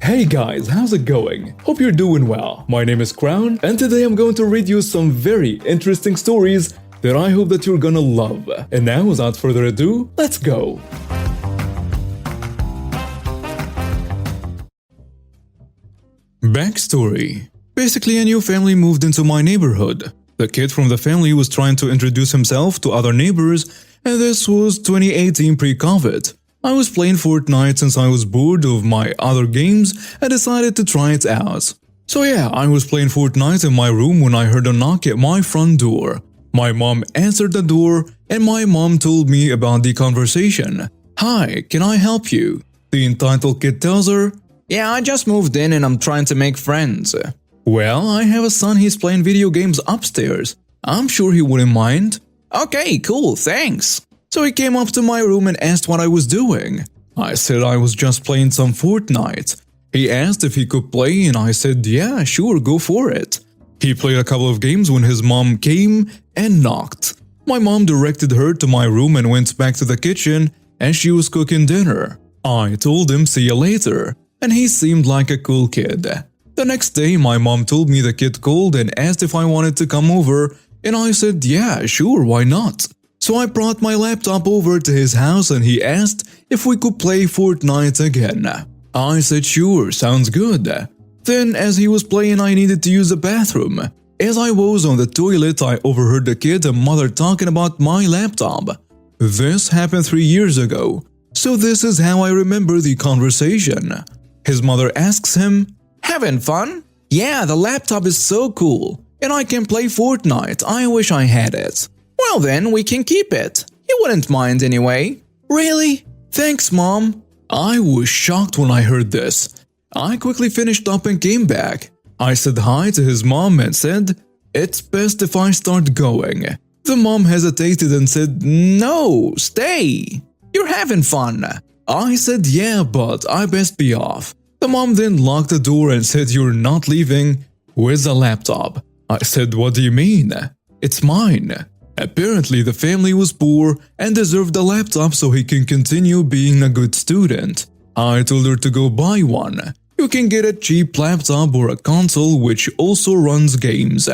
Hey guys, how's it going? Hope you're doing well. My name is Crown, and today I'm going to read you some very interesting stories that I hope that you're gonna love. And now, without further ado, let's go! Backstory. Basically, a new family moved into my neighborhood. The kid from the family was trying to introduce himself to other neighbors, and this was 2018 pre-COVID. I was playing Fortnite since I was bored of my other games and decided to try it out. So yeah, I was playing Fortnite in my room when I heard a knock at my front door. My mom answered the door and my mom told me about the conversation. "Hi, can I help you?" The entitled kid tells her, "Yeah, I just moved in and I'm trying to make friends." "Well, I have a son, he's playing video games upstairs. I'm sure he wouldn't mind." "Okay, cool, thanks." So he came up to my room and asked what I was doing. I said I was just playing some Fortnite. He asked if he could play and I said, "Yeah, sure, go for it." He played a couple of games when his mom came and knocked. My mom directed her to my room and went back to the kitchen as she was cooking dinner. I told him see you later, and he seemed like a cool kid. The next day my mom told me the kid called and asked if I wanted to come over, and I said, "Yeah, sure, why not?" So I brought my laptop over to his house and he asked if we could play Fortnite again. I said sure, sounds good. Then as he was playing I needed to use the bathroom. As I was on the toilet I overheard the kid and mother talking about my laptop. This happened 3 years ago, so this is how I remember the conversation. His mother asks him, "Having fun?" "Yeah, the laptop is so cool, and I can play Fortnite, I wish I had it." "Well then, we can keep it. You wouldn't mind anyway." "Really? Thanks, Mom." I was shocked when I heard this. I quickly finished up and came back. I said hi to his mom and said, "It's best if I start going." The mom hesitated and said, "No, stay. You're having fun." I said, "Yeah, but I best be off." The mom then locked the door and said, "You're not leaving with the laptop." I said, "What do you mean? It's mine." Apparently, the family was poor and deserved a laptop so he can continue being a good student. I told her to go buy one. You can get a cheap laptop or a console which also runs games.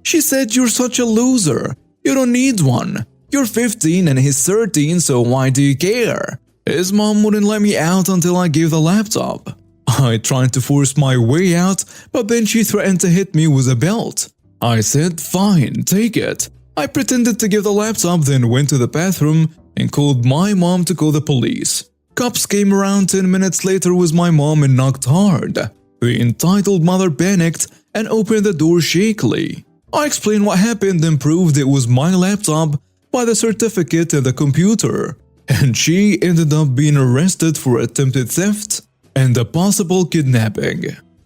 She said, "You're such a loser. You don't need one. You're 15 and he's 13, so why do you care?" His mom wouldn't let me out until I gave the laptop. I tried to force my way out, but then she threatened to hit me with a belt. I said, "Fine, take it." I pretended to give the laptop, then went to the bathroom and called my mom to call the police. Cops came around 10 minutes later with my mom and knocked hard. The entitled mother panicked and opened the door shakily. I explained what happened and proved it was my laptop by the certificate and the computer. And she ended up being arrested for attempted theft and a possible kidnapping.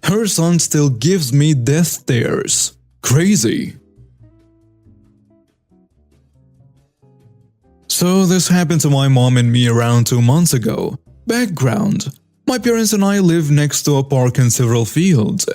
Her son still gives me death stares. Crazy. So this happened to my mom and me around 2 months ago. Background: my parents and I live next to a park and several fields.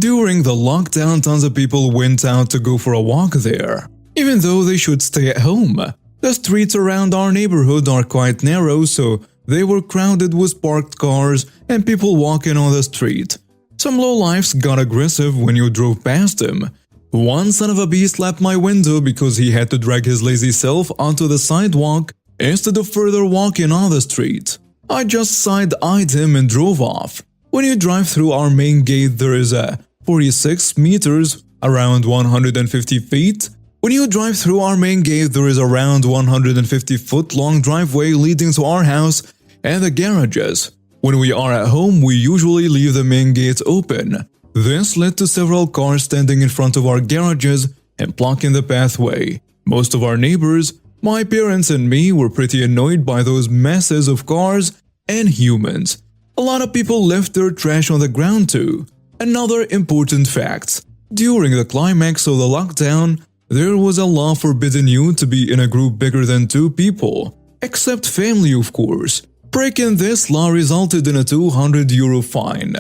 During the lockdown, tons of people went out to go for a walk there, even though they should stay at home. The streets around our neighborhood are quite narrow, so they were crowded with parked cars and people walking on the street. Some lowlifes got aggressive when you drove past them. One son of a bee slapped my window because he had to drag his lazy self onto the sidewalk instead of further walking on the street. I just side-eyed him and drove off. When you drive through our main gate there is a 46 meters, around 150 feet. When you drive through our main gate there is around 150-foot long driveway leading to our house and the garages. When we are at home we usually leave the main gate open. This led to several cars standing in front of our garages and blocking the pathway. Most of our neighbors, my parents and me, were pretty annoyed by those masses of cars and humans. A lot of people left their trash on the ground too. Another important fact: during the climax of the lockdown, there was a law forbidding you to be in a group bigger than 2 people, except family of course. Breaking this law resulted in a €200 fine.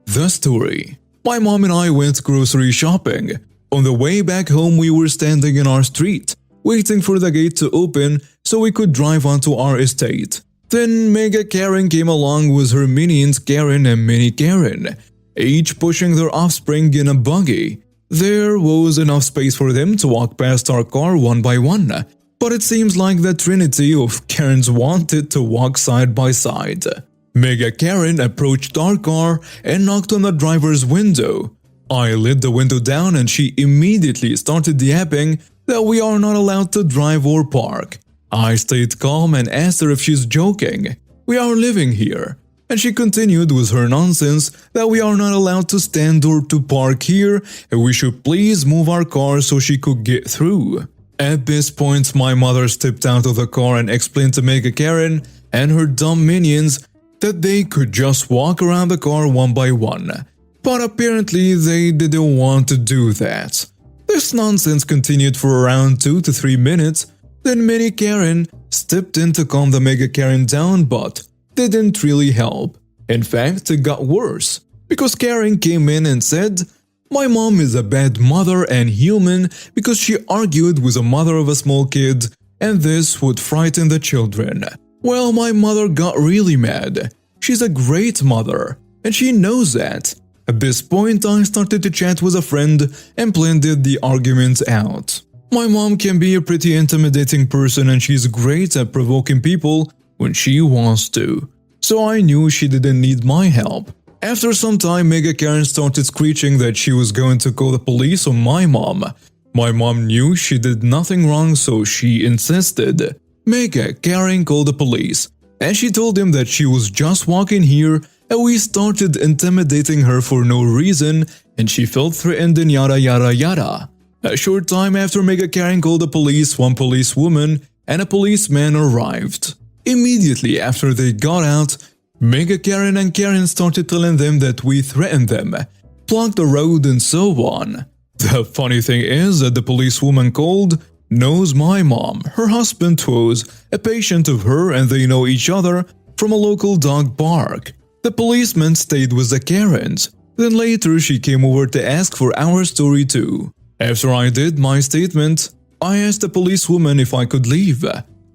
The story: my mom and I went grocery shopping. On the way back home we were standing in our street, waiting for the gate to open so we could drive onto our estate. Then Mega Karen came along with her minions Karen and Mini Karen, each pushing their offspring in a buggy. There was enough space for them to walk past our car one by one, but it seems like the trinity of Karens wanted to walk side by side. Mega Karen approached our car and knocked on the driver's window. I let the window down and she immediately started yapping that we are not allowed to drive or park. I stayed calm and asked her if she's joking. We are living here. And she continued with her nonsense that we are not allowed to stand or to park here and we should please move our car so she could get through. At this point, my mother stepped out of the car and explained to Mega Karen and her dumb minions that they could just walk around the car one by one. But apparently they didn't want to do that. This nonsense continued for around 2 to 3 minutes. Then Mini Karen stepped in to calm the Mega Karen down, but didn't really help. In fact, it got worse, because Karen came in and said, "My mom is a bad mother and human because she argued with the mother of a small kid, and this would frighten the children." Well, my mother got really mad. She's a great mother, and she knows that. At this point, I started to chat with a friend and blended the arguments out. My mom can be a pretty intimidating person and she's great at provoking people when she wants to. So I knew she didn't need my help. After some time, Mega Karen started screeching that she was going to call the police on my mom. My mom knew she did nothing wrong, so she insisted. Mega Karen called the police, and she told him that she was just walking here and we started intimidating her for no reason and she felt threatened and yada yada yada. A short time after Mega Karen called the police, one policewoman and a policeman arrived. Immediately after they got out, Mega Karen and Karen started telling them that we threatened them, blocked the road and so on. The funny thing is that the policewoman called knows my mom. Her husband was a patient of her and they know each other from a local dog park. The policeman stayed with the Karens. Then later she came over to ask for our story too. After I did my statement, I asked the policewoman if I could leave.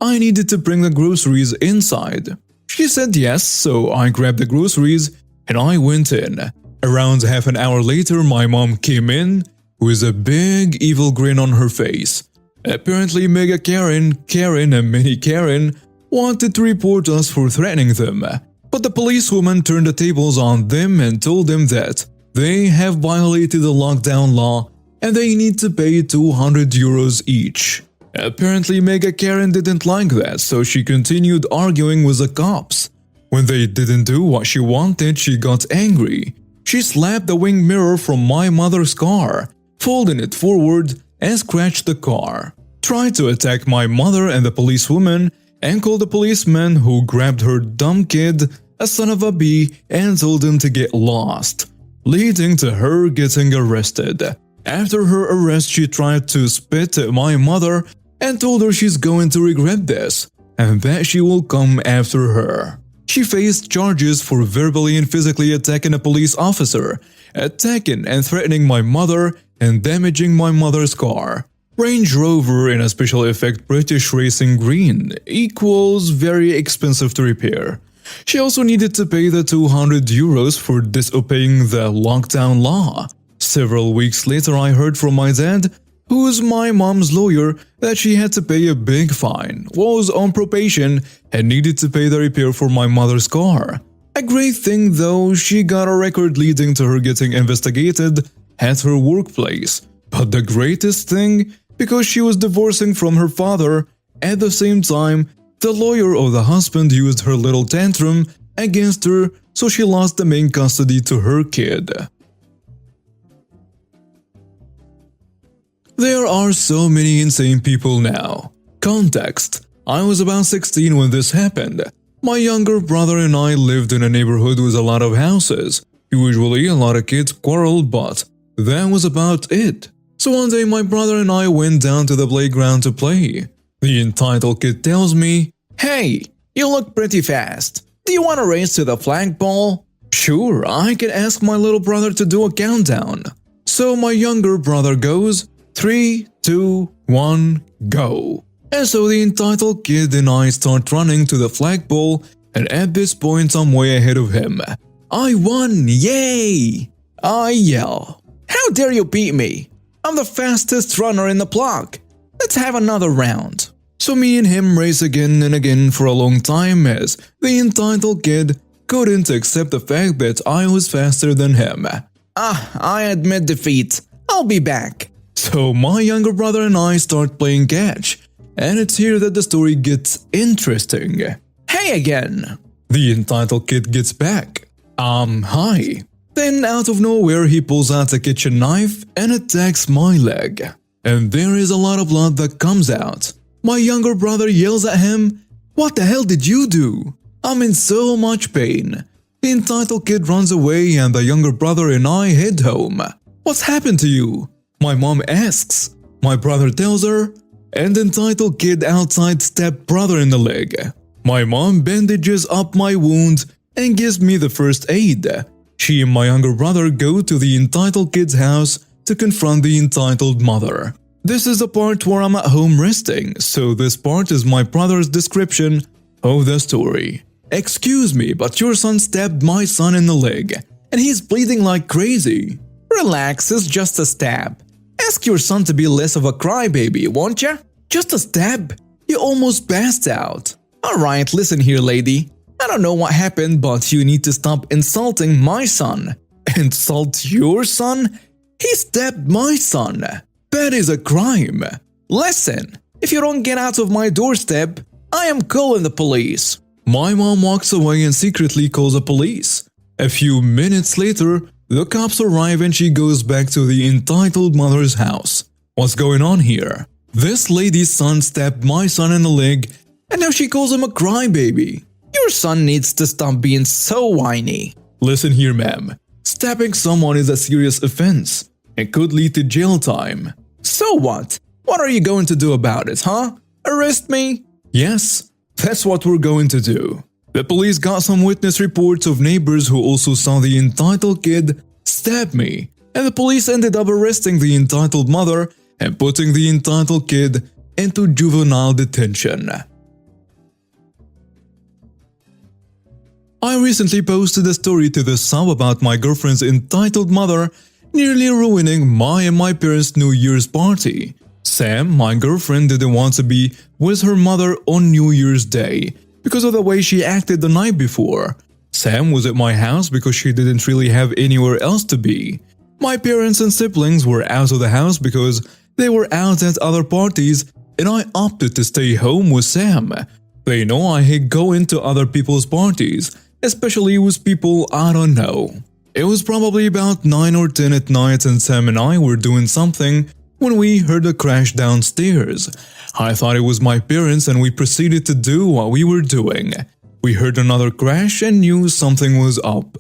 I needed to bring the groceries inside. She said yes, so I grabbed the groceries and I went in. Around half an hour later, my mom came in with a big evil grin on her face. Apparently Mega Karen, Karen and Mini Karen wanted to report us for threatening them. But the policewoman turned the tables on them and told them that they have violated the lockdown law and they need to pay 200 euros each. Apparently Mega Karen didn't like that, so she continued arguing with the cops. When they didn't do what she wanted, she got angry. She slapped the wing mirror from my mother's car, folding it forward and scratched the car. Tried to attack my mother and the policewoman and called the policeman who grabbed her dumb kid a son of a bee and told him to get lost, leading to her getting arrested. After her arrest, she tried to spit at my mother and told her she's going to regret this and that she will come after her. She faced charges for verbally and physically attacking a police officer, attacking and threatening my mother, and damaging my mother's car. Range Rover in a special effect British Racing Green equals very expensive to repair. She also needed to pay the 200 euros for disobeying the lockdown law. Several weeks later, I heard from my dad, who's my mom's lawyer, that she had to pay a big fine, was on probation, and needed to pay the repair for my mother's car. A great thing though, she got a record leading to her getting investigated at her workplace. But the greatest thing, because she was divorcing from her father, at the same time, the lawyer of the husband used her little tantrum against her, so she lost the main custody to her kid. There are so many insane people now. Context: I was about 16 when this happened. My younger brother and I lived in a neighborhood with a lot of houses. Usually a lot of kids quarreled, but that was about it. So one day my brother and I went down to the playground to play. The entitled kid tells me, "Hey, you look pretty fast. Do you want to race to the flagpole?" Sure, I can ask my little brother to do a countdown. So my younger brother goes, 3, 2, 1, go. And so the entitled kid and I start running to the flagpole, and at this point I'm way ahead of him. I won! Yay! I yell, "How dare you beat me? I'm the fastest runner in the block! Let's have another round!" So me and him race again and again for a long time as the entitled kid couldn't accept the fact that I was faster than him. I admit defeat. I'll be back. So my younger brother and I start playing catch, and it's here that the story gets interesting. Hey again! The entitled kid gets back. Hi. Then out of nowhere he pulls out a kitchen knife and attacks my leg. And there is a lot of blood that comes out. My younger brother yells at him, "What the hell did you do? I'm in so much pain." The entitled kid runs away and the younger brother and I head home. "What's happened to you?" my mom asks. My brother tells her, and the entitled kid outside stabbed brother in the leg. My mom bandages up my wound and gives me the first aid. She and my younger brother go to the entitled kid's house to confront the entitled mother. This is the part where I'm at home resting, so this part is my brother's description of the story. "Excuse me, but your son stabbed my son in the leg, and he's bleeding like crazy." "Relax, it's just a stab. Ask your son to be less of a crybaby, won't ya? Just a stab? You almost passed out." "Alright, listen here, lady. I don't know what happened, but you need to stop insulting my son." "Insult your son? He stabbed my son. That is a crime." "Listen, if you don't get out of my doorstep, I am calling the police." My mom walks away and secretly calls the police. A few minutes later, the cops arrive and she goes back to the entitled mother's house. "What's going on here? This lady's son stabbed my son in the leg, and now she calls him a crybaby. Your son needs to stop being so whiny." "Listen here, ma'am. Stabbing someone is a serious offense. It could lead to jail time." "So what? What are you going to do about it, huh? Arrest me?" "Yes, that's what we're going to do." The police got some witness reports of neighbors who also saw the entitled kid stab me, and the police ended up arresting the entitled mother and putting the entitled kid into juvenile detention. I recently posted a story to the sub about my girlfriend's entitled mother nearly ruining my and my parents' New Year's party. Sam, my girlfriend, didn't want to be with her mother on New Year's Day because of the way she acted the night before. Sam was at my house because she didn't really have anywhere else to be. My parents and siblings were out of the house because they were out at other parties, and I opted to stay home with Sam. They know I hate going to other people's parties, especially with people I don't know. It was probably about 9 or 10 at night and Sam and I were doing something when we heard a crash downstairs. I thought it was my parents and we proceeded to do what we were doing. We heard another crash and knew something was up.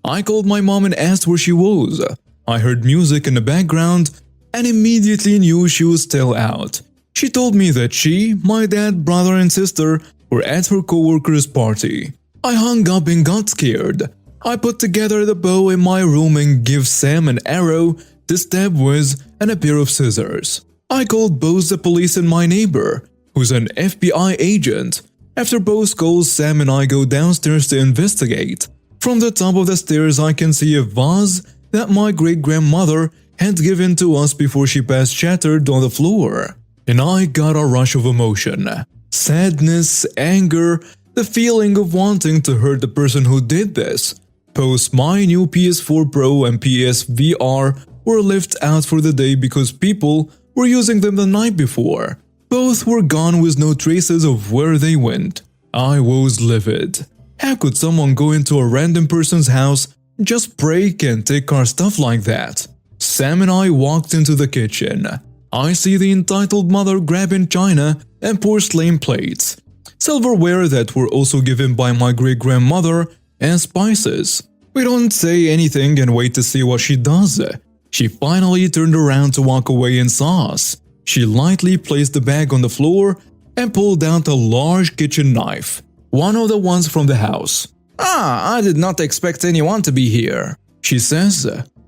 I called my mom and asked where she was. I heard music in the background and immediately knew she was still out. She told me that she, my dad, brother and sister were at her co-worker's party. I hung up and got scared. I put together the bow in my room and gave Sam an arrow to stab with and a pair of scissors. I called both the police and my neighbor, who's an FBI agent. After both calls, Sam and I go downstairs to investigate. From the top of the stairs I can see a vase that my great-grandmother had given to us before she passed shattered on the floor. And I got a rush of emotion. Sadness, anger, the feeling of wanting to hurt the person who did this. Both my new PS4 Pro and PSVR were left out for the day because people were using them the night before. Both were gone with no traces of where they went. I was livid. How could someone go into a random person's house, just break and take our stuff like that? Sam and I walked into the kitchen. I see the entitled mother grabbing china and porcelain plates, silverware that were also given by my great-grandmother, and spices. We don't say anything and wait to see what she does. She finally turned around to walk away and saw us. She lightly placed the bag on the floor and pulled out a large kitchen knife, one of the ones from the house. "I did not expect anyone to be here," she says.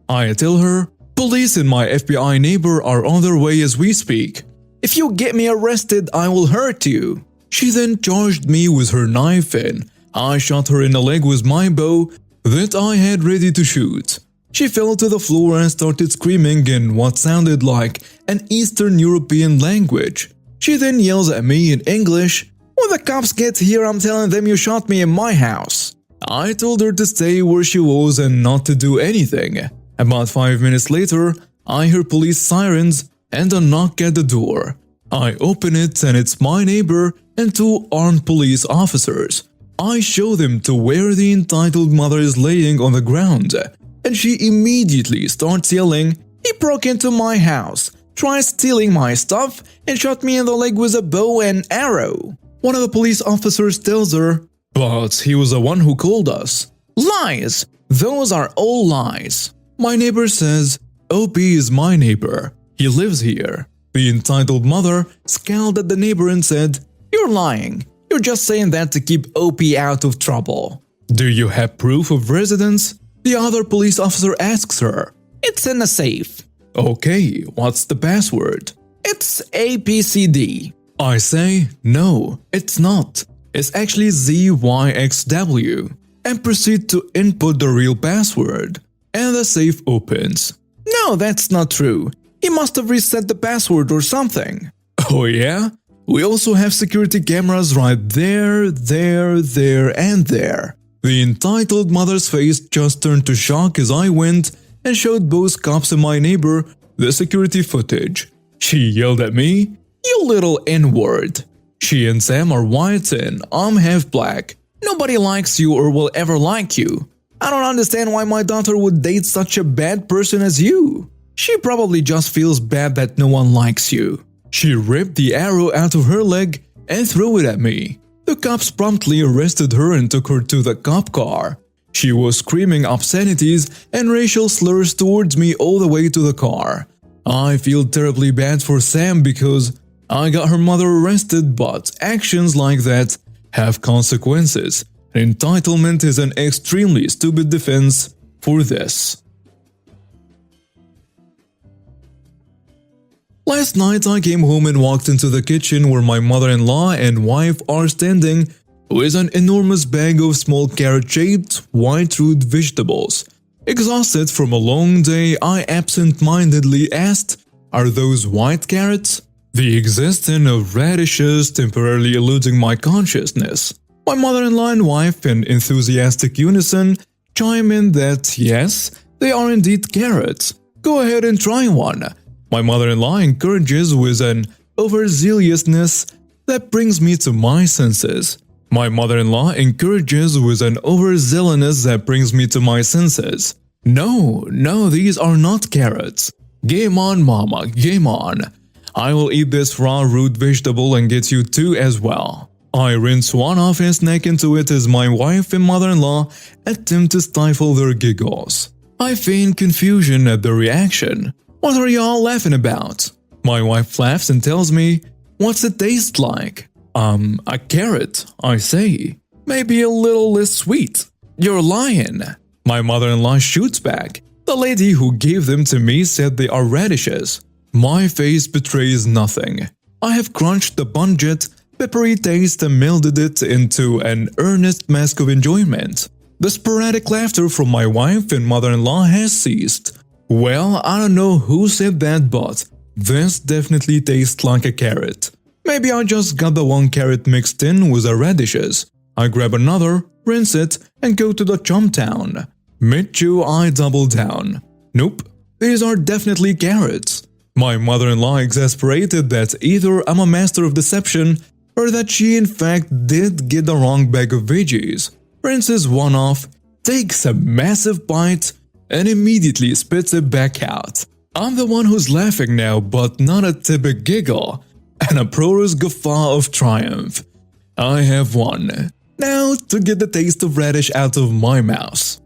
I tell her, "Police and my FBI neighbor are on their way as we speak. If you get me arrested, I will hurt you." She then charged me with her knife and I shot her in the leg with my bow that I had ready to shoot. She fell to the floor and started screaming in what sounded like an Eastern European language. She then yells at me in English, "When the cops get here, I'm telling them you shot me in my house." I told her to stay where she was and not to do anything. About 5 minutes later, I hear police sirens and a knock at the door. I open it and it's my neighbor and 2 armed police officers. I show them to where the entitled mother is laying on the ground, and she immediately starts yelling, "He broke into my house, tried stealing my stuff, and shot me in the leg with a bow and arrow." One of the police officers tells her, "But he was the one who called us." "Lies! Those are all lies." My neighbor says, "OP is my neighbor. He lives here." The entitled mother scowled at the neighbor and said, "You're lying. You're just saying that to keep OP out of trouble." "Do you have proof of residence?" The other police officer asks her. "It's in a safe." "Okay, what's the password?" "It's APCD." I say, "No, it's not. It's actually ZYXW," and proceed to input the real password. And the safe opens. "No, that's not true. He must have reset the password or something." "Oh yeah? We also have security cameras right there, and there." The entitled mother's face just turned to shock as I went and showed both cops and my neighbor the security footage. She yelled at me, "You little N-word." She and Sam are white and I'm half black. Nobody likes you or will ever like you. I don't understand why my daughter would date such a bad person as you. She probably just feels bad that no one likes you. She ripped the arrow out of her leg and threw it at me. The cops promptly arrested her and took her to the cop car. She was screaming obscenities and racial slurs towards me all the way to the car. I feel terribly bad for Sam because I got her mother arrested, but actions like that have consequences. Entitlement is an extremely stupid defense for this. Last night I came home and walked into the kitchen where my mother-in-law and wife are standing with an enormous bag of small carrot-shaped, white-root vegetables. Exhausted from a long day, I absent-mindedly asked, "Are those white carrots?" The existence of radishes temporarily eluding my consciousness. My mother-in-law and wife, in enthusiastic unison, chime in that yes, they are indeed carrots. Go ahead and try one. My mother-in-law encourages with an overzealousness that brings me to my senses. My mother-in-law encourages with an overzealousness that brings me to my senses. No, these are not carrots. Game on, mama, game on. I will eat this raw root vegetable and get you 2 as well. I rinse one off and snack into it as my wife and mother-in-law attempt to stifle their giggles. I feign confusion at the reaction. "What are y'all laughing about?" My wife laughs and tells me, "What's it taste like?" A carrot, I say. "Maybe a little less sweet." "You're lying." My mother-in-law shoots back. "The lady who gave them to me said they are radishes." My face betrays nothing. I have crunched the pungent, peppery taste and melded it into an earnest mask of enjoyment. The sporadic laughter from my wife and mother-in-law has ceased. Well, I don't know who said that, but this definitely tastes like a carrot. Maybe I just got the one carrot mixed in with the radishes. I grab another, rinse it, and go to the chum town. Mid-chew, I double down. Nope, these are definitely carrots. My mother-in-law exasperated that either I'm a master of deception or that she in fact did get the wrong bag of veggies, rinses one off, takes a massive bite, and immediately spits it back out. I'm the one who's laughing now, but not a typical giggle, an uproarious guffaw of triumph. I have won. Now to get the taste of radish out of my mouth.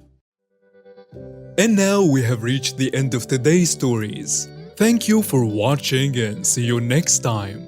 And now we have reached the end of today's stories. Thank you for watching and see you next time.